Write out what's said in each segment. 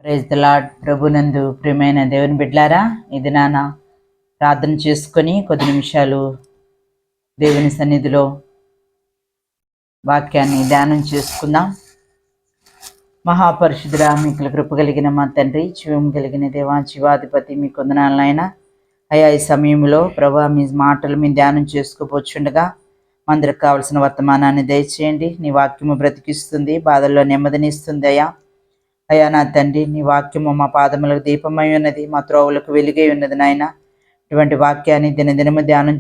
Praise the lord. ప్రభునందు ప్రియమైన దేవుని బిడ్లారా, ఇది నాన్న ప్రార్థన చేసుకొని కొద్ది నిమిషాలు దేవుని సన్నిధిలో వాక్యాన్ని ధ్యానం చేసుకుందాం. మహాపరిశుద్ధుడా, మీకు కృప కలిగిన మా తండ్రి, జీవం కలిగిన దేవా, జీవాధిపతి, మీ కొందనాలనైనా అయా ఈ సమయంలో ప్రభా మీ మాటలు మీ ధ్యానం చేసుకోపోచుండగా అందరికి కావలసిన వర్తమానాన్ని దయచేయండి. నీ వాక్యము బ్రతికిస్తుంది, బాధల్లో నెమ్మదినిస్తుంది. అయ్యా నా తండ్రి, నీ వాక్యము మా పాదములకు దీపమై ఉన్నది, మా త్రోవులకు వెలుగై ఉన్నది నాయన. ఇటువంటి వాక్యాన్ని దినదినము ధ్యానం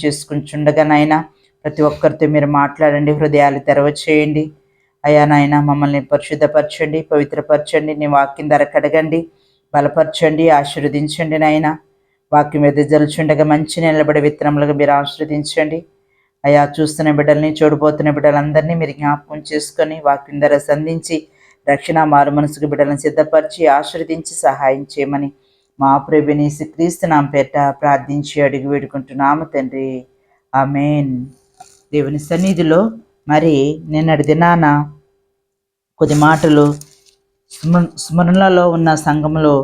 చేసుకుంటుండగా నాయన ప్రతి ఒక్కరితో మీరు మాట్లాడండి, హృదయాలు తెరవచేయండి. అయ్యా నాయన, మమ్మల్ని పరిశుద్ధపరచండి, పవిత్రపరచండి, నీ వాక్యం ధర కడగండి, బలపరచండి, ఆశీర్వదించండి నాయన. వాక్యం ఎదుజలుచుండగా మంచి నిలబడే విత్తనములుగా మీరు ఆశీర్వదించండి. అయ్యా, చూస్తున్న బిడ్డల్ని, చూడబోతున్న బిడ్డలందరినీ మీరు జ్ఞాపకం చేసుకొని వాక్యం ధర సంధించి రక్షణ మారు మనసుకు బిడ్డలను సిద్ధపరిచి ఆశీర్వదించి సహాయం చేయమని మా ప్రభుని యేసుక్రీస్తు నామమున పేరిట ప్రార్థించి అడిగి వేడుకుంటున్నాము తండ్రి, ఆమేన్. దేవుని సన్నిధిలో మరి నిన్నటి దినాన కొద్ది మాటలు స్మరణలో ఉన్న సంఘములో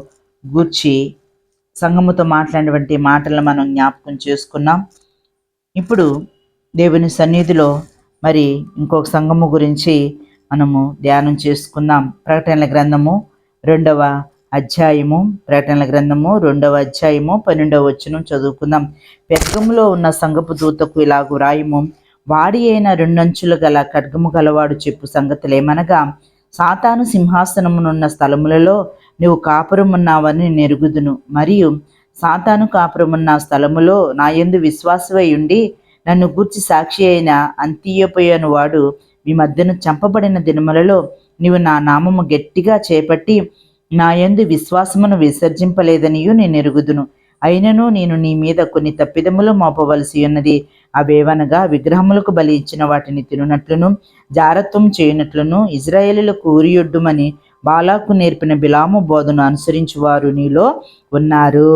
గూర్చి సంఘముతో మాట్లాడినటువంటి మాటలను మనం జ్ఞాపకం చేసుకున్నాం. ఇప్పుడు దేవుని సన్నిధిలో మరి ఇంకొక సంఘము గురించి మనము ధ్యానం చేసుకుందాం. ప్రకటనల గ్రంథము 2వ అధ్యాయము 12వ వచనం చదువుకుందాం. పెర్గములో ఉన్న సంఘపు దూతకు ఇలాగు రాయము, వాడి అయిన రెండంచులు గల ఖడ్గము గలవాడు చెప్పు సంగతులేమనగా, సాతాను సింహాసనమునున్న స్థలములలో నువ్వు కాపురమున్నావని నెరుగుదును, మరియు సాతాను కాపురమున్న స్థలములో నా యందు విశ్వాసమై ఉండి నన్ను గూర్చి సాక్షి అయిన అంతియోపయను వాడు మీ మధ్యను చంపబడిన దినములలో నీవు నా నామము గట్టిగా చేపట్టి నా యందు విశ్వాసమును విసర్జింపలేదనియు నేను ఎరుగుదును. అయినను నేను నీ మీద కొన్ని తప్పిదములు మోపవలసి ఉన్నది. అవేవనగా, విగ్రహములకు బలి ఇచ్చిన వాటిని తినునట్లును, జారత్వం చేయనట్లును ఇజ్రాయేలులకు ఉరియొడ్డుమని బాలాకు నేర్పిన బిలాము బోధను అనుసరించువారు నీలో ఉన్నారు.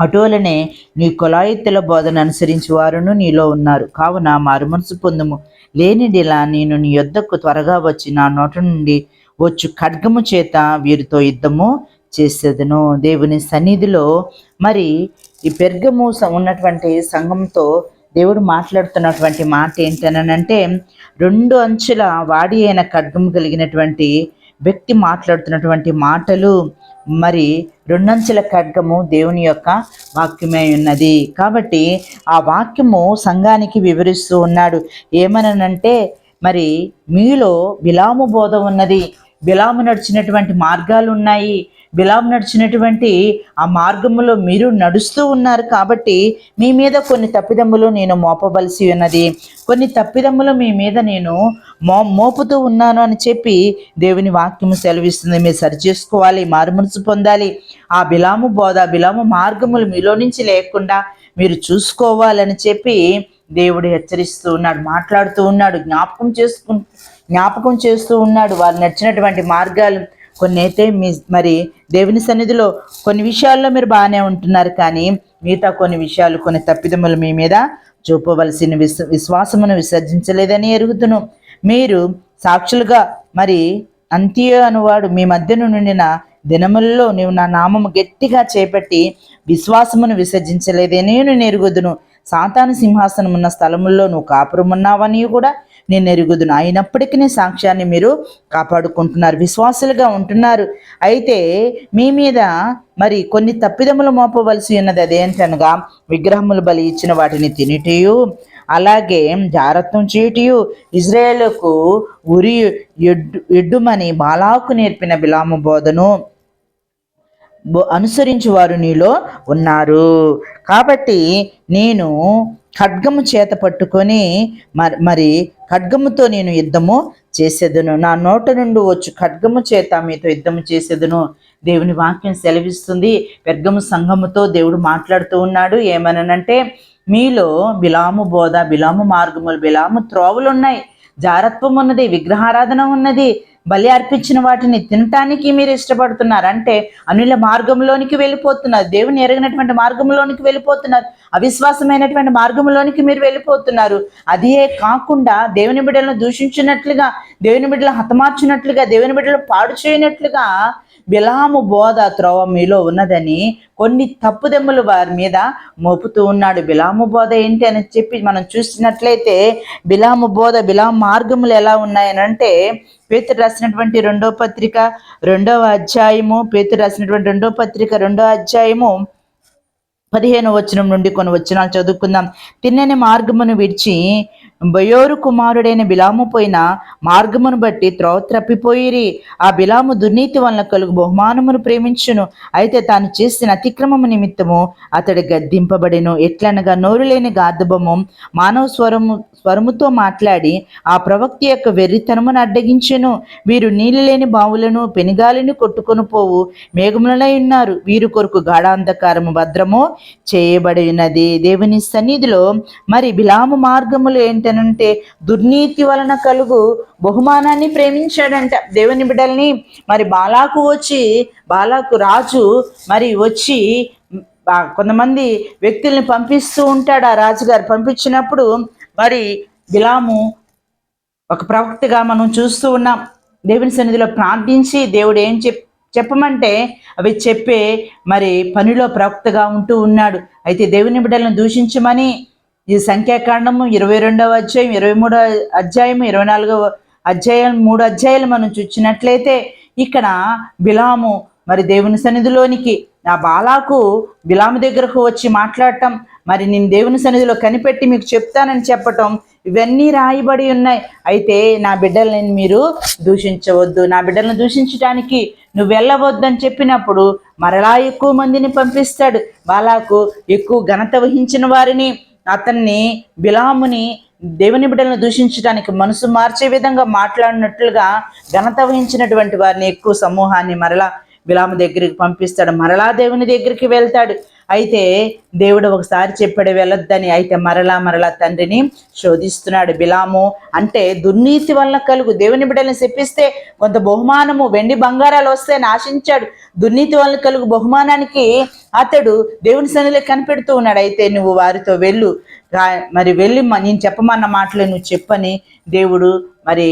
అటువలనే నీ కొలాయిత్తుల బోధన అనుసరించి వారును నీలో ఉన్నారు. కావున మారుమనసు పొందుము, లేనిదిలా నేను నీ యొద్దకు త్వరగా వచ్చి నా నోట నుండి వచ్చు ఖడ్గము చేత వీరితో యుద్ధము చేసేదను. దేవుని సన్నిధిలో మరి ఈ పెర్గము ఉన్నటువంటి సంఘంతో దేవుడు మాట్లాడుతున్నటువంటి మాట ఏంటనంటే, 2 అంచుల వాడి అయిన ఖడ్గము కలిగినటువంటి వ్యక్తి మాట్లాడుతున్నటువంటి మాటలు. మరి 2 అంచుల ఖడ్గము దేవుని యొక్క వాక్యమై ఉన్నది. కాబట్టి ఆ వాక్యము సంఘానికి వివరిస్తూ ఉన్నాడు. ఏమనంటే, మరి మీలో బిలాము బోధ ఉన్నది, బిలాము నడిచినటువంటి మార్గాలు ఉన్నాయి, బిలాము నడిచినటువంటి ఆ మార్గములో మీరు నడుస్తూ ఉన్నారు. కాబట్టి మీ మీద కొన్ని తప్పిదములు నేను మోపవలసి ఉన్నది, కొన్ని తప్పిదములు మీ మీద నేను మోపుతూ ఉన్నాను అని చెప్పి దేవుని వాక్యము సెలవిస్తుంది. మీరు సరిచేసుకోవాలి, మారుమనసు పొందాలి. ఆ బిలాము బోధ, బిలాము మార్గములు మీలో నుంచి లేకుండా మీరు చూసుకోవాలని చెప్పి దేవుడు హెచ్చరిస్తూ ఉన్నాడు, మాట్లాడుతూ ఉన్నాడు, జ్ఞాపకం చేస్తూ ఉన్నాడు. వారు నడిచినటువంటి మార్గాలు కొన్ని అయితే మరి దేవుని సన్నిధిలో కొన్ని విషయాల్లో మీరు బాగానే ఉంటున్నారు, కానీ మిగతా కొన్ని విషయాలు, కొన్ని తప్పిదములు మీ మీద చూపవలసిన విశ్వాసమును విసర్జించలేదని ఎరుగుదును. మీరు సాక్షులుగా మరి అంత్య అనువాడు మీ మధ్యను నుండిన దినములలో నీవు నా నామము గట్టిగా చేపట్టి విశ్వాసమును విసర్జించలేదని నేను ఎరుగుదును. సాతాను సింహాసనం ఉన్న స్థలముల్లో నువ్వు కాపురమున్నావని కూడా నేను ఎరుగుదును. అయినప్పటికీ సాక్ష్యాన్ని మీరు కాపాడుకుంటున్నారు, విశ్వాసులుగా ఉంటున్నారు. అయితే మీ మీద మరి కొన్ని తప్పిదములు మోపవలసి ఉన్నది. అదేంటనగా, విగ్రహములు బలి ఇచ్చిన వాటిని తినిటయు, అలాగే జారత్వం చేయుటయు, ఇజ్రాయేలుకు ఉరి ఎడ్డుమని బాలాకు నేర్పిన బిలాము బోధను అనుసరించి వారు నీలో ఉన్నారు. కాబట్టి నేను ఖడ్గము చేత పట్టుకొని మరి ఖడ్గముతో నేను యుద్ధము చేసేదను, నా నోట నుండి వచ్చు ఖడ్గము చేత మీతో యుద్ధము చేసేదను. దేవుని వాక్యం సెలవిస్తుంది. పెర్గము సంఘముతో దేవుడు మాట్లాడుతూ ఉన్నాడు. ఏమనంటే, మీలో బిలాము బోధ, బిలాము మార్గములు, బిలాము త్రోవలు ఉన్నాయి, జారత్వం ఉన్నది, విగ్రహారాధన ఉన్నది, బలి అర్పించిన వాటిని తినటానికి మీరు ఇష్టపడుతున్నారు అంటే అనుల మార్గంలోనికి వెళ్ళిపోతున్నారు, దేవుని ఎరగినటువంటి మార్గంలోనికి వెళ్ళిపోతున్నారు, అవిశ్వాసమైనటువంటి మార్గంలోనికి మీరు వెళ్ళిపోతున్నారు. అదే కాకుండా దేవుని బిడ్డలను దూషించినట్లుగా, దేవుని బిడ్డలు హతమార్చినట్లుగా, దేవుని బిడ్డలు పాడు చేయనట్లుగా బిలాము బోధ త్రోవ మీలో ఉన్నదని కొన్ని తప్పుదెమ్మలు వారి మీద మోపుతూ ఉన్నాడు. బిలాము బోధ ఏంటి అని చెప్పి మనం చూసినట్లయితే బిలాము మార్గములు ఎలా ఉన్నాయనంటే పేతురు రాసినటువంటి రెండవ అధ్యాయము 15 వచనం నుండి కొన్ని వచనాలు చదువుకుందాం. తిన్నని మార్గమును విడిచి బయోరు కుమారుడైన బిలాము పోయిన మార్గమును బట్టి త్రోవ త్రప్పిపోయిరి. ఆ బిలాము దుర్నీతి వలన కలుగు బహుమానమును ప్రేమించును, అయితే తాను చేసిన అతిక్రమము నిమిత్తము అతడు గద్దింపబడెను. ఎట్లనగా నోరు లేని గార్ధబము మానవ స్వరముతో మాట్లాడి ఆ ప్రవక్త యొక్క వెర్రితనమును అడ్డగించెను. వీరు నీళ్ళు లేని బావులను పెనుగాలిని కొట్టుకొని పోవు మేఘములనై ఉన్నారు, వీరు కొరకు గాఢాంధకారము భద్రము చేయబడినది. దేవుని సన్నిధిలో మరి బిలాము మార్గములు ఏంటనంటే దుర్నీతి వలన కలుగు బహుమానాన్ని ప్రేమించాడంట. దేవుని బిడ్డల్ని మరి బాలాకు రాజు మరి వచ్చి కొంతమంది వ్యక్తుల్ని పంపిస్తూ ఉంటాడు. ఆ రాజుగారు పంపించినప్పుడు మరి బిలాము ఒక ప్రవక్తగా మనం చూస్తూ ఉన్నాం. దేవుని సన్నిధిలో ప్రార్థించి దేవుడు ఏం చెప్పమంటే అవి చెప్పే మరి పనిలో ప్రవక్తగా ఉంటూ ఉన్నాడు. అయితే దేవుని బిడ్డలను దూషించమని ఈ సంఖ్యాకాండము 22వ అధ్యాయం, 23వ అధ్యాయం, 24వ అధ్యాయం, 3 అధ్యాయాలు మనం చూసినట్లయితే ఇక్కడ బిలాము మరి దేవుని సన్నిధిలోనికి ఆ బాలాకు బిలాము దగ్గరకు వచ్చి మాట్లాడటం, మరి నేను దేవుని సన్నిధిలో కనిపెట్టి మీకు చెప్తానని చెప్పటం, ఇవన్నీ రాయబడి ఉన్నాయి. అయితే నా బిడ్డలని మీరు దూషించవద్దు, నా బిడ్డలను దూషించడానికి నువ్వు వెళ్ళవద్దని చెప్పినప్పుడు మరలా ఎక్కువ మందిని పంపిస్తాడు. బాలాకు ఎక్కువ ఘనత వహించిన వారిని, అతన్ని బిలాముని దేవుని బిడ్డలను దూషించడానికి మనసు మార్చే విధంగా మాట్లాడినట్లుగా ఘనత వహించినటువంటి వారిని ఎక్కువ సమూహాన్ని మరలా బిలాము దగ్గరికి పంపిస్తాడు. మరలా దేవుని దగ్గరికి వెళ్తాడు. అయితే దేవుడు ఒకసారి చెప్పాడు వెళ్ళొద్దని, అయితే మరలా తండ్రిని శోధిస్తున్నాడు. బిలాము అంటే దుర్నీతి వల్ల కలుగు దేవుని బిడ్డల్ని శపిస్తే కొంత బహుమానము వెండి బంగారాలు వస్తాయని ఆశించాడు. దుర్నీతి వల్ల కలుగు బహుమానానికి అతడు దేవుని సన్నిధిలో కనిపెడుతూ ఉన్నాడు. అయితే నువ్వు వారితో మరి వెళ్ళి నేను చెప్పమన్న మాటలు నువ్వు చెప్పని దేవుడు మరి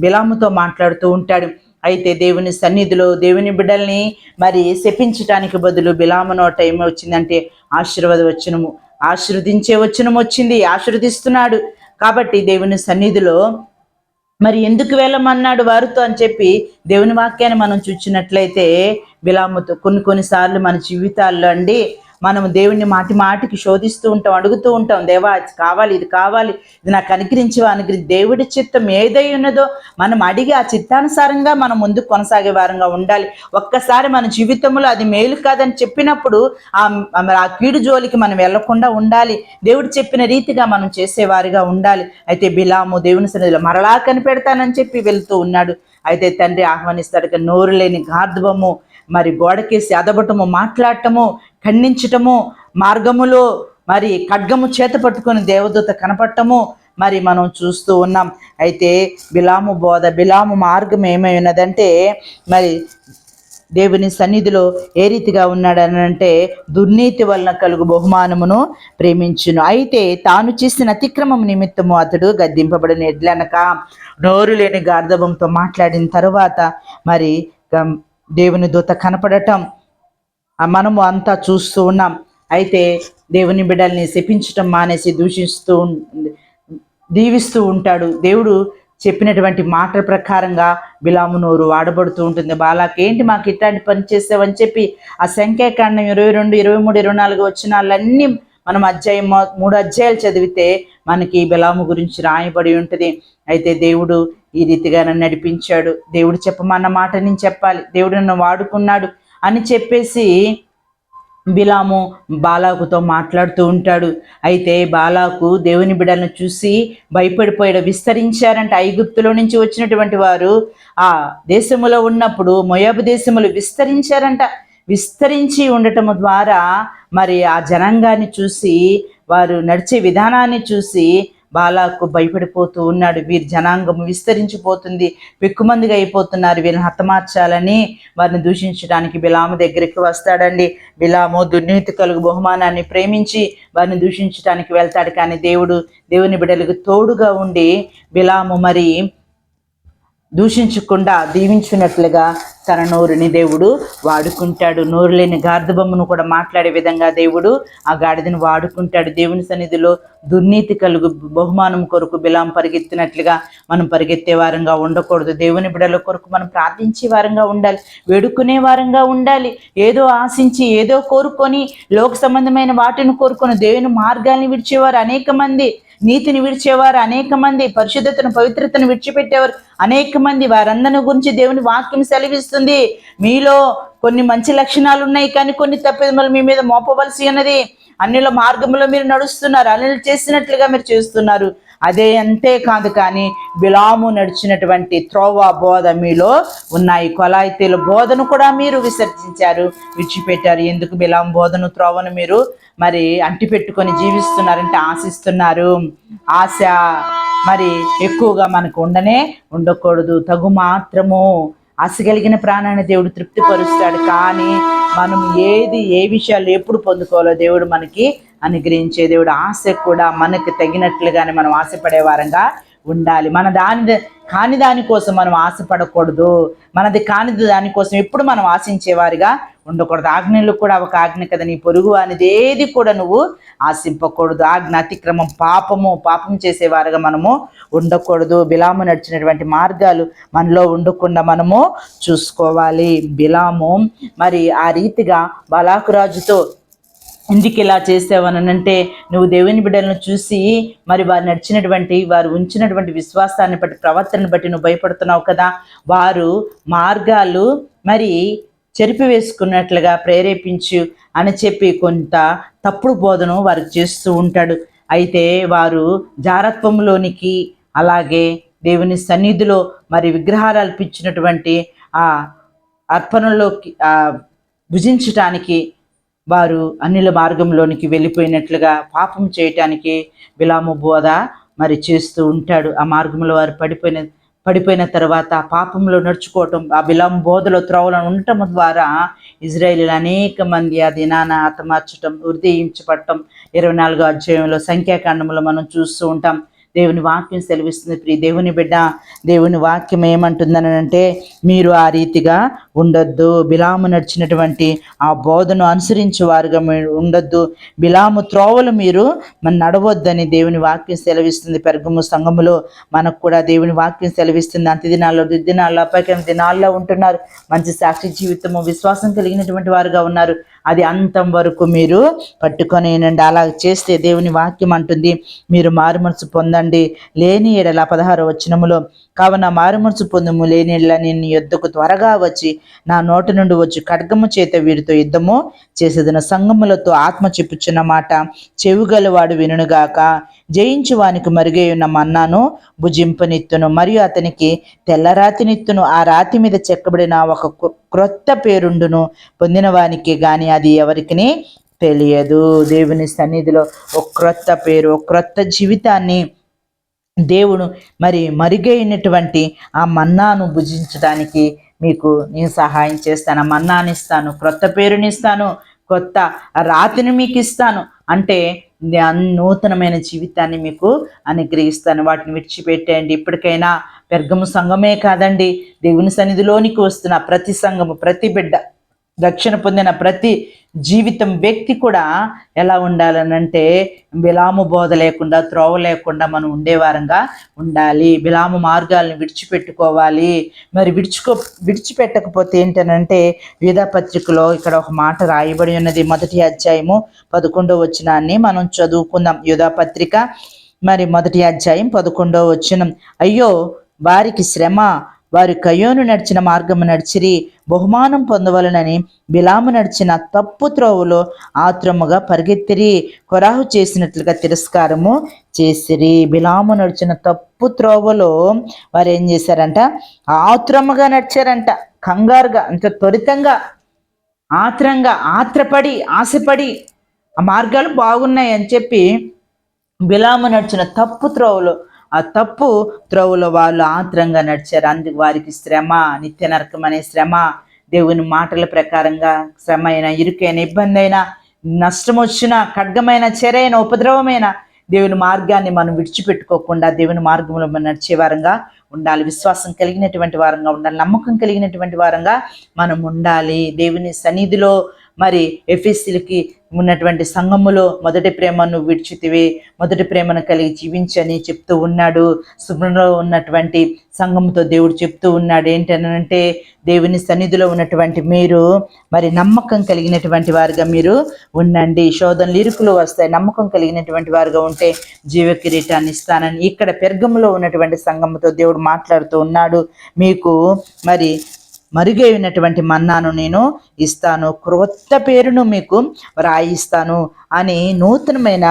బిలాముతో మాట్లాడుతూ ఉంటాడు. అయితే దేవుని సన్నిధిలో దేవుని బిడ్డల్ని మరి శపించటానికి బదులు బిలాము నోట ఏమి వచ్చిందంటే ఆశీర్వదించే వచనం వచ్చింది. ఆశీర్వదిస్తున్నాడు. కాబట్టి దేవుని సన్నిధిలో మరి ఎందుకు వెళ్ళమన్నాడు వారితో అని చెప్పి దేవుని వాక్యాన్ని మనం చూసినట్లయితే బిలాముతో కొన్నిసార్లు మన జీవితాల్లో మనం దేవుణ్ణి మాటికి శోధిస్తూ ఉంటాం, అడుగుతూ ఉంటాం, దేవా ఇది కావాలి, ఇది నాకు అనుగ్రహించవా, దేవుడి చిత్తం ఏదై ఉన్నదో మనం అడిగి ఆ చిత్తానుసారంగా మనం ముందుకు కొనసాగే వారంగా ఉండాలి. ఒక్కసారి మన జీవితంలో అది మేలు కాదని చెప్పినప్పుడు ఆ కీడు జోలికి మనం వెళ్లకుండా ఉండాలి. దేవుడు చెప్పిన రీతిగా మనం చేసేవారిగా ఉండాలి. అయితే బిలాము దేవుని సన్నిధిలో మరలా కనిపెడతానని చెప్పి వెళ్తూ ఉన్నాడు. అయితే తండ్రి ఆహ్వానిస్తాడు. నోరు లేని గార్ధవము మరి గోడకేసి అదబటము, మాట్లాడటము, ఖండించటము, మార్గములో మరి ఖడ్గము చేత పట్టుకొని దేవదూత కనపడటము మరి మనం చూస్తూ ఉన్నాం. అయితే బిలాము మార్గం ఏమై ఉన్నదంటే మరి దేవుని సన్నిధిలో ఏ రీతిగా ఉన్నాడనంటే దుర్నీతి వలన కలుగు బహుమానమును ప్రేమించును, అయితే తాను చేసిన అతిక్రమం నిమిత్తము అతడు గద్దింపబడిన ఎడ్లనక నోరు లేని గార్ధవంతో మాట్లాడిన తరువాత మరి దేవుని దూత కనపడటం మనము అంతా చూస్తూ ఉన్నాం. అయితే దేవుని బిడ్డల్ని శపించటం మానేసి దీవిస్తూ ఉంటాడు. దేవుడు చెప్పినటువంటి మాటల ప్రకారంగా బిలాము నోరు వాడబడుతూ ఉంటుంది. బాలాకేంటి మాకు ఇట్లాంటి పని చేసావని చెప్పి ఆ సంఖ్యాకాండం 22, 23, 24 వచనాలన్నీ మనం 3 అధ్యాయాలు చదివితే మనకి బిలాము గురించి రాయబడి ఉంటుంది. అయితే దేవుడు ఈ రీతిగా నన్ను నడిపించాడు, దేవుడు చెప్పమన్న మాట నేను చెప్పాలి, దేవుడు నన్ను వాడుకున్నాడు అని చెప్పేసి బిలాము బాలాకుతో మాట్లాడుతూ ఉంటాడు. అయితే బాలాకు దేవుని బిడ్డలను చూసి భయపడిపోయాడు. విస్తరించారంట. ఐగుప్తులో నుంచి వచ్చినటువంటి వారు ఆ దేశములో ఉన్నప్పుడు మోయాబు దేశములు విస్తరించారంట. విస్తరించి ఉండటము ద్వారా మరి ఆ జనాంగాన్ని చూసి, వారు నడిచే విధానాన్ని చూసి బాలాకు భయపడిపోతూ ఉన్నాడు. వీరి జనాంగం విస్తరించిపోతుంది, పెక్కుమందిగా అయిపోతున్నారు, వీరిని హతమార్చాలని వారిని దూషించడానికి బిలాము దగ్గరికి వస్తాడండి. బిలాము దుర్నీతి కలుగు బహుమానాన్ని ప్రేమించి వారిని దూషించడానికి వెళ్తాడు. కానీ దేవుని బిడ్డలకు తోడుగా ఉండి బిలాము మరి దూషించకుండా దీవించినట్లుగా తన నోరుని దేవుడు వాడుకుంటాడు. నోరు లేని గార్ధబొమ్మను కూడా మాట్లాడే విధంగా దేవుడు ఆ గాడిదని వాడుకుంటాడు. దేవుని సన్నిధిలో దుర్నీతి కలుగు బహుమానం కొరకు బిలాం పరిగెత్తినట్లుగా మనం పరిగెత్తే వారంగా ఉండకూడదు. దేవుని బిడ్డల కొరకు మనం ప్రార్థించే వారంగా ఉండాలి, వేడుకునే వారంగా ఉండాలి. ఏదో ఆశించి ఏదో కోరుకొని లోక సంబంధమైన వాటిని కోరుకొని దేవుని మార్గాల్ని విడిచేవారు అనేక మంది, నీతిని విడిచేవారు అనేక మంది, పరిశుద్ధతను పవిత్రతను విడిచిపెట్టేవారు అనేక మంది. వారందరి గురించి దేవుని వాక్యం సెలవిస్తుంది, మీలో కొన్ని మంచి లక్షణాలు ఉన్నాయి, కానీ కొన్ని తప్పిదములు మీ మీద మోపవలసి ఉన్నది. అన్నిల మార్గంలో మీరు నడుస్తున్నారు, అన్నిలు చేసినట్లుగా మీరు చేస్తున్నారు. అదే అంతే కాదు, కానీ బిలాము నడిచినటువంటి త్రోవ బోధ మీలో ఉన్నాయి. కొలాయితీల బోధను కూడా మీరు విసర్జించారు, విడిచిపెట్టారు. ఎందుకు బిలాము బోధను త్రోవను మీరు మరి అంటిపెట్టుకొని జీవిస్తున్నారంటే ఆశిస్తున్నారు. ఆశ మరి ఎక్కువగా మనకు ఉండకూడదు. తగు మాత్రము ఆశ కలిగిన ప్రాణాన్ని దేవుడు తృప్తిపరుస్తాడు. కానీ మనం ఏ విషయాలు ఎప్పుడు పొందుకోవాలో దేవుడు మనకి అనుగ్రహించే దేవుడు. ఆశ కూడా మనకు తగినట్లుగానే మనం ఆశపడే వారంగా ఉండాలి. కాని దానికోసం మనం ఆశపడకూడదు, మనది కానిది దానికోసం ఎప్పుడు మనం ఆశించేవారిగా ఉండకూడదు. ఆజ్ఞలు కూడా ఒక ఆజ్ఞ కదా, నీ పొరుగు అనేది ఏది కూడా నువ్వు ఆశింపకూడదు. ఆజ్ఞ అతిక్రమం పాపం చేసేవారుగా మనము ఉండకూడదు. బిలాము నడిచినటువంటి మార్గాలు మనలో ఉండకుండా మనము చూసుకోవాలి. బిలాము మరి ఆ రీతిగా బాలాకు రాజుతో ఎందుకు ఇలా చేసావనంటే, నువ్వు దేవుని బిడ్డలను చూసి మరి వారు ఉంచినటువంటి విశ్వాసాన్ని బట్టి, ప్రవర్తనను బట్టి నువ్వు భయపడుతున్నావు కదా. వారు మార్గాలు మరి చెరిపివేసుకున్నట్లుగా ప్రేరేపించు అని చెప్పి కొంత తప్పుడు బోధను వారికి చేస్తూ ఉంటాడు. అయితే వారు జారత్వంలోనికి, అలాగే దేవుని సన్నిధిలో మరి విగ్రహాలు అర్పించినటువంటి ఆ అర్పణలోకి భుజించటానికి వారు అన్నిల మార్గంలోనికి వెళ్ళిపోయినట్లుగా పాపం చేయటానికి బిలాము బోధ మరి చేస్తూ ఉంటాడు. ఆ మార్గంలో వారు పడిపోయిన తర్వాత పాపంలో నడుచుకోవటం, ఆ బిలాము బోధలో త్రోవలను ఉండటం ద్వారా ఇజ్రాయేలీలు అనేక మంది ఆ దినాన హతమార్చటం, ఉరిదీయించబడటం 24వ అధ్యాయంలో సంఖ్యాకాండంలో మనం చూస్తూ ఉంటాం. దేవుని వాక్యం సెలవిస్తుంది. ప్రియ దేవుని బిడ్డ, దేవుని వాక్యం ఏమంటుందనంటే, మీరు ఆ రీతిగా ఉండొద్దు. బిలాము నడిచినటువంటి ఆ బోధను అనుసరించే వారుగా ఉండొద్దు. బిలాము త్రోవలు మీరు నడవద్దని దేవుని వాక్యం సెలవిస్తుంది. పెర్గము సంఘములో మనకు కూడా దేవుని వాక్యం సెలవిస్తుంది. అంత్య దినాల్లో, దుర్దినాల్లో, అపాయకరమైన దినాల్లో ఉంటున్నారు. మంచి సాక్షి జీవితము, విశ్వాసం కలిగినటువంటి వారుగా ఉన్నారు. అది అంతం వరకు మీరు పట్టుకొనేనండి. అలా చేస్తే దేవుని వాక్యం అంటుంది, మీరు మారుమనసు పొందండి, లేని ఎడల 16వ వచనములో, కావున మారుమనసు పొందుము, లేని ఎడల నేను యుద్ధకు త్వరగా వచ్చి నా నోటి నుండి వచ్చి ఖడ్గము చేత వీరితో యుద్ధము చేసేదిన. సంగములతో ఆత్మ చెప్పుచున్న మాట చెవుగలవాడు వినుగాక. జయించు వానికి మరుగై ఉన్న మన్నాను భుజింపనిత్తును, మరియు అతనికి తెల్లరాతినిత్తును. ఆ రాతి మీద చెక్కబడిన ఒక క్రొత్త పేరుండును, పొందిన వానికి గాని అది ఎవరికి తెలియదు. దేవుని సన్నిధిలో ఒక క్రొత్త పేరు, ఒక క్రొత్త జీవితాన్ని దేవుడు మరి మరుగైనటువంటి ఆ మన్నాను భుజించడానికి మీకు నేను సహాయం చేస్తాను. ఆ మన్నాని ఇస్తాను, క్రొత్త పేరునిస్తాను, కొత్త రాతిని మీకు ఇస్తాను అంటే నూతనమైన జీవితాన్ని మీకు అనుగ్రహిస్తాను. వాటిని విడిచిపెట్టేయండి. ఇప్పటికైనా పెర్గము సంఘమే కాదండి, దేవుని సన్నిధిలోనికి వస్తున్న ప్రతి సంఘము, ప్రతి బిడ్డ, రక్షణ పొందిన ప్రతి జీవితం వ్యక్తి కూడా ఎలా ఉండాలనంటే, బిలాము బోధ లేకుండా, త్రోవ లేకుండా మనం ఉండేవారంగా ఉండాలి. బిలాము మార్గాలను విడిచిపెట్టుకోవాలి. మరి విడిచిపెట్టకపోతే ఏంటనంటే, యూదా పత్రికలో ఇక్కడ ఒక మాట రాయబడి ఉన్నది. 1వ అధ్యాయము 11వ వచనాన్ని మనం చదువుకుందాం. యూదా పత్రిక మరి 1వ అధ్యాయం 11వ వచనం. అయ్యో వారికి శ్రమ, వారు కయ్యోను నడిచిన మార్గము నడిచిరి, బహుమానం పొందవలనని బిలాము నడిచిన తప్పు త్రోవలో ఆత్రముగా పరిగెత్తిరి, కొరాహు చేసినట్లుగా తిరస్కారము చేసిరి. బిలాము నడిచిన తప్పు త్రోవలో వారు ఏం చేశారంట? ఆత్రముగా నడిచారంట, కంగారుగా, అంత త్వరితంగా, ఆత్రపడి, ఆశపడి, ఆ మార్గాలు బాగున్నాయి అని చెప్పి బిలాము నడిచిన తప్పు త్రోవలో, ఆ తప్పు త్రోవలో వాళ్ళు ఆత్రంగా నడిచారు. అందుకు వారికి శ్రమ, నిత్య నరకం అనే శ్రమ, దేవుని మాటల ప్రకారంగా శ్రమ అయినా, ఇరుకైన, ఇబ్బంది అయినా, నష్టం వచ్చిన, ఖడ్గమైన, చెరైన, ఉపద్రవమైన దేవుని మార్గాన్ని మనం విడిచిపెట్టుకోకుండా దేవుని మార్గంలో మనం నడిచే వారంగా ఉండాలి. విశ్వాసం కలిగినటువంటి వారంగా ఉండాలి. నమ్మకం కలిగినటువంటి వారంగా మనం ఉండాలి. దేవుని సన్నిధిలో మరి ఎఫెసీయులకి ఉన్నటువంటి సంఘములో మొదటి ప్రేమను విడిచితివి, మొదటి ప్రేమను కలిగి జీవించని చెప్తూ ఉన్నాడు. సుబ్రలో ఉన్నటువంటి సంఘముతో దేవుడు చెప్తూ ఉన్నాడు ఏంటనంటే, దేవుని సన్నిధిలో ఉన్నటువంటి మీరు మరి నమ్మకం కలిగినటువంటి వారుగా మీరు ఉండండి. శోధనలు, ఇరుకులు వస్తాయి. నమ్మకం కలిగినటువంటి వారుగా ఉంటే జీవ కిరీటాన్ని ఇస్తానని ఇక్కడ పెర్గములో ఉన్నటువంటి సంఘముతో దేవుడు మాట్లాడుతూ ఉన్నాడు. మీకు మరి మరుగైనటువంటి మన్నాను నేను ఇస్తాను, క్రొత్త పేరును మీకు రాయిస్తాను అని నూతనమైన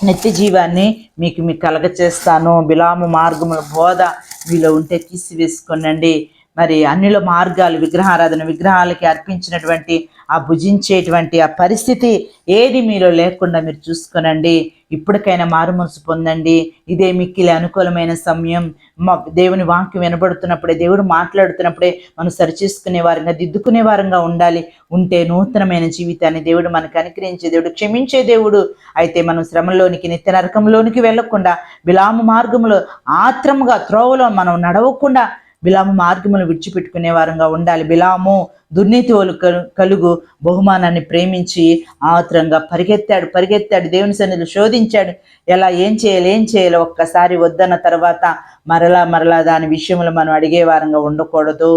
నిత్య జీవాన్ని మీకు కలగచేస్తాను. బిలాము మార్గముల బోధ మీలో ఉంటే తీసివేసుకొనండి. మరి అన్నిల మార్గాలు, విగ్రహారాధన, విగ్రహాలకి అర్పించినటువంటి ఆ భుజించేటువంటి ఆ పరిస్థితి ఏది మీలో లేకుండా మీరు చూసుకోనండి. ఇప్పటికైనా మారు మనసు పొందండి. ఇదే మిక్కిలి అనుకూలమైన సమయం. దేవుని వాక్యం వినబడుతున్నప్పుడే, దేవుడు మాట్లాడుతున్నప్పుడే మనం సరిచేసుకునే వారంగా, దిద్దుకునే వారంగా ఉండాలి. ఉంటే నూతనమైన జీవితాన్ని దేవుడు మనకు అనుగ్రహించే దేవుడు, క్షమించే దేవుడు. అయితే మనం శ్రమలోనికి, నిత్య నరకంలోనికి వెళ్లకుండా, బిలాము మార్గంలో ఆత్రముగా త్రోవలో మనం నడవకుండా బిలాము మార్గమును విడిచిపెట్టుకునే వారంగా ఉండాలి. బిలాము దుర్నీతి కలుగు బహుమానాన్ని ప్రేమించి ఆత్రంగా పరిగెత్తాడు. దేవుని సన్నిధిలో శోధించాడు. ఏం చేయాలి ఒక్కసారి వద్దన్న తర్వాత మరలా దాని విషయంలో మనం అడిగే వారంగా ఉండకూడదు.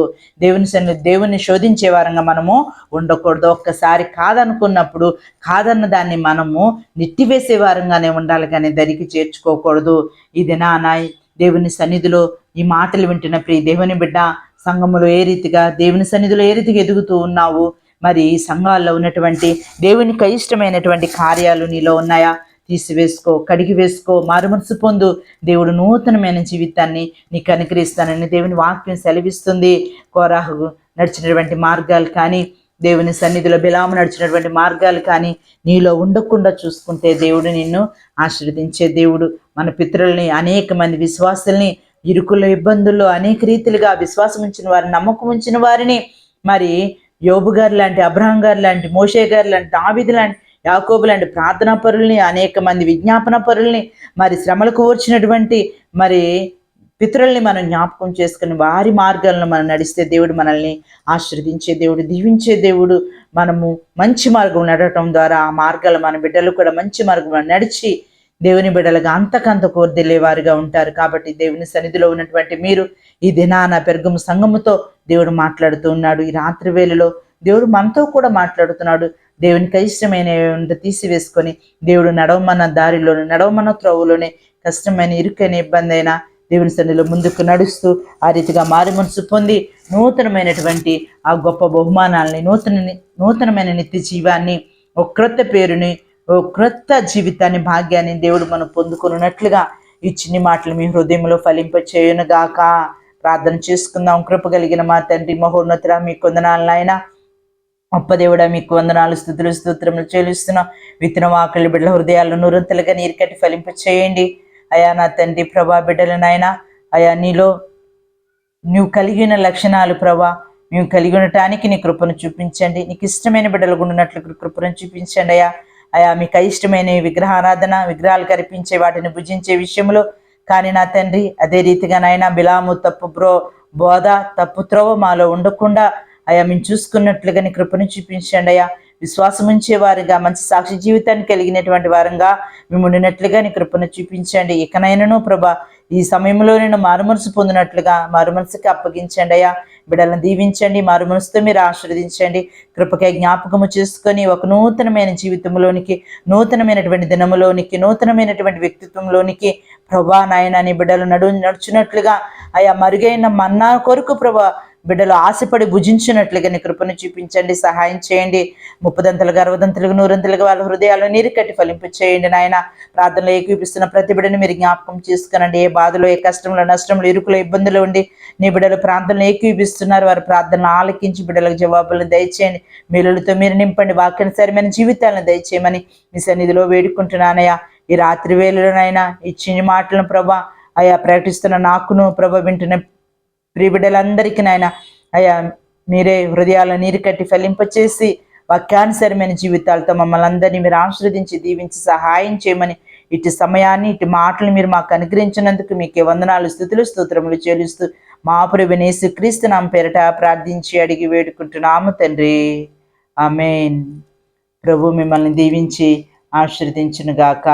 దేవుని శోధించే వారంగా మనము ఉండకూడదు. ఒక్కసారి కాదనుకున్నప్పుడు కాదన్న దాన్ని మనము నెట్టివేసే వారంగానే ఉండాలి, కానీ దరికి చేర్చుకోకూడదు. ఇది నాయ్ దేవుని సన్నిధిలో ఈ మాటలు వింటున్న ప్రియ దేవుని బిడ్డ, సంఘములో ఏ రీతిగా, దేవుని సన్నిధిలో ఏ రీతిగా ఎదుగుతూ ఉన్నావు? మరి సంఘాల్లో ఉన్నటువంటి దేవునికి ఇష్టమైనటువంటి కార్యాలు నీలో ఉన్నాయా? తీసివేసుకో, కడిగి వేసుకో, మారుమనసు పొందు. దేవుడు నూతనమైన జీవితాన్ని నీకు అనుగ్రహిస్తానని దేవుని వాక్యం సెలవిస్తుంది. కోరాహు నడిచినటువంటి మార్గాలు కానీ, దేవుని సన్నిధిలో బిలాము నడిచినటువంటి మార్గాలు కానీ నీలో ఉండకుండా చూసుకుంటే దేవుడు నిన్ను ఆశీర్వదించే దేవుడు. మన పితరుల్ని, అనేక మంది విశ్వాసుల్ని ఇరుకుల్లో, ఇబ్బందుల్లో అనేక రీతిలుగా విశ్వాసం ఉంచిన వారిని, నమ్మకం ఉంచిన వారిని, మరి యోబు గారు లాంటి, అబ్రహాం గారు లాంటి, మోషే గారు లాంటి, దావీదు లాంటి, యాకోబు లాంటి ప్రార్థనా పరుల్ని, అనేక మంది విజ్ఞాపన పరుల్ని, మరి శ్రమలకు ఓర్చినటువంటి మరి పితరుల్ని మనం జ్ఞాపకం చేసుకుని వారి మార్గాలను మనం నడిస్తే దేవుడు మనల్ని ఆశీర్వదించే దేవుడు, దీవించే దేవుడు. మనము మంచి మార్గం నడవటం ద్వారా ఆ మార్గాలు మన బిడ్డలు కూడా మంచి మార్గంలో నడిచి దేవుని బిడ్డలుగా అంతకంత కోర్దెలేవారుగా ఉంటారు. కాబట్టి దేవుని సన్నిధిలో ఉన్నటువంటి మీరు ఈ దినాన పెర్గము సంఘముతో దేవుడు మాట్లాడుతూ ఉన్నాడు. ఈ రాత్రి వేళలో దేవుడు మనతో కూడా మాట్లాడుతున్నాడు. దేవునికి ఇష్టమైన తీసివేసుకొని దేవుడు నడవమన్న దారిలోనే, నడవమన్న త్రోవలోనే, కష్టమైన, ఇరుకైన, ఇబ్బంది అయినా దేవుని సన్నిధిలో ముందుకు నడుస్తూ ఆ రీతిగా మారు మనసు పొంది నూతనమైనటువంటి ఆ గొప్ప బహుమానాలని, నూతనమైన నిత్య జీవాన్ని, ఒక క్రొత్త పేరుని, ఓ క్రొత్త జీవితాన్ని, భాగ్యాన్ని దేవుడు మనం పొందుకున్నట్లుగా ఈ చిన్ని మాటలు మీ హృదయంలో ఫలింప చేయునుగాక. ప్రార్థన చేసుకుందాం. కృప కలిగిన మా తండ్రి మహోన్నతుడా, మీకు వందనాలు నాయనా. గొప్ప దేవుడా, మీకు వందనాలు, స్తుతులు, స్తోత్రములు చెల్లిస్తున్నాం. విత్తన వాకలి బిడ్డల హృదయాల్లో నూరంతలుగా నీరు కట్టి ఫలింప చేయండి అయా. నా తండ్రి ప్రభా, బిడ్డలు నాయన అయా, నీలో నువ్వు కలిగిన లక్షణాలు ప్రభా మేము కలిగి ఉండటానికి నీ కృపను చూపించండి. నీకు ఇష్టమైన బిడ్డలు ఉన్నట్లు కృపను చూపించండి అయ్యా. అయా, మీకు ఇష్టమైన విగ్రహారాధన, విగ్రహాలు కనిపించే వాటిని భుజించే విషయంలో కానీ నా తండ్రి అదే రీతిగా నాయన బిలాము తప్పు బోధ, తప్పు త్రోవ మాలో ఉండకుండా అయా మేము చూసుకున్నట్లుగా నీ కృపను చూపించండి అయ్యా. విశ్వాసం ఉంచే వారిగా, మంచి సాక్షి జీవితాన్ని కలిగినటువంటి వారంగా మేము ఉండినట్లుగా నీ కృపను చూపించండి. ఇకనైనాను ప్రభా ఈ సమయంలో నేను మారుమనసు పొందినట్లుగా మారుమనసుకి అప్పగించండి అయ్యా. బిడ్డలను దీవించండి, మారుమనసుతో మీరు ఆశీర్వదించండి. కృపకై జ్ఞాపకము చేసుకొని ఒక నూతనమైన జీవితంలోనికి, నూతనమైనటువంటి దినములోనికి, నూతనమైనటువంటి వ్యక్తిత్వంలోనికి ప్రభా నాయన నీ బిడ్డలు నడుచున్నట్లుగా అయా, మరుగైన మన్నా కొరకు ప్రభా బిడ్డలు ఆశపడి భుజించినట్లుగా నీ కృపను చూపించండి, సహాయం చేయండి. 30దంతలుగా, 60దంతలుగా, 100దంతలుగా వాళ్ళ హృదయాలను నీరు కట్టి ఫలింపు చేయండి నాయన. ప్రార్థనలో ఏకీపిస్తున్న ప్రతి బిడ్డను మీరు జ్ఞాపకం చేసుకునండి. ఏ బాధలో, ఏ కష్టంలో, నష్టంలో, ఇరుకులో, ఇబ్బందులు ఉండి నీ బిడ్డలు ప్రార్థనలు ఏకీపిస్తున్నారు. వారి ప్రార్థనలు ఆలకించి బిడ్డలకు జవాబులను దయచేయండి. మేలులతో మీరు నింపండి. వాక్యానుసారమైన జీవితాలను దయచేయమని మీ సన్నిధిలో వేడుకుంటున్నానయ్యా. ఈ రాత్రి వేళలోనైనా ఈ చిన్ని మాటలను ప్రభా అయా ప్రకటిస్తున్న నాకును ప్రభ వింటున్న ప్రియబిడ్డలందరికీ నాయన అయా మీరే హృదయాలను నీరు కట్టి ఫలింపచేసి వాక్యానుసరమైన జీవితాలతో మమ్మల్ని అందరినీ మీరు ఆశీర్వదించి దీవించి సహాయం చేయమని ఇటు సమయాన్ని ఇటు మాటలు మీరు మాకు అనుగ్రహించినందుకు మీకే వందనాలు స్తుతులు స్తోత్రములు చెల్లిస్తూ మా ప్రభువైన యేసుక్రీస్తు నామమున పేరట ప్రార్థించి అడిగి వేడుకుంటున్నాము తండ్రి. ఆమేన్. ప్రభు మిమ్మల్ని దీవించి ఆశీర్వదించును గాక.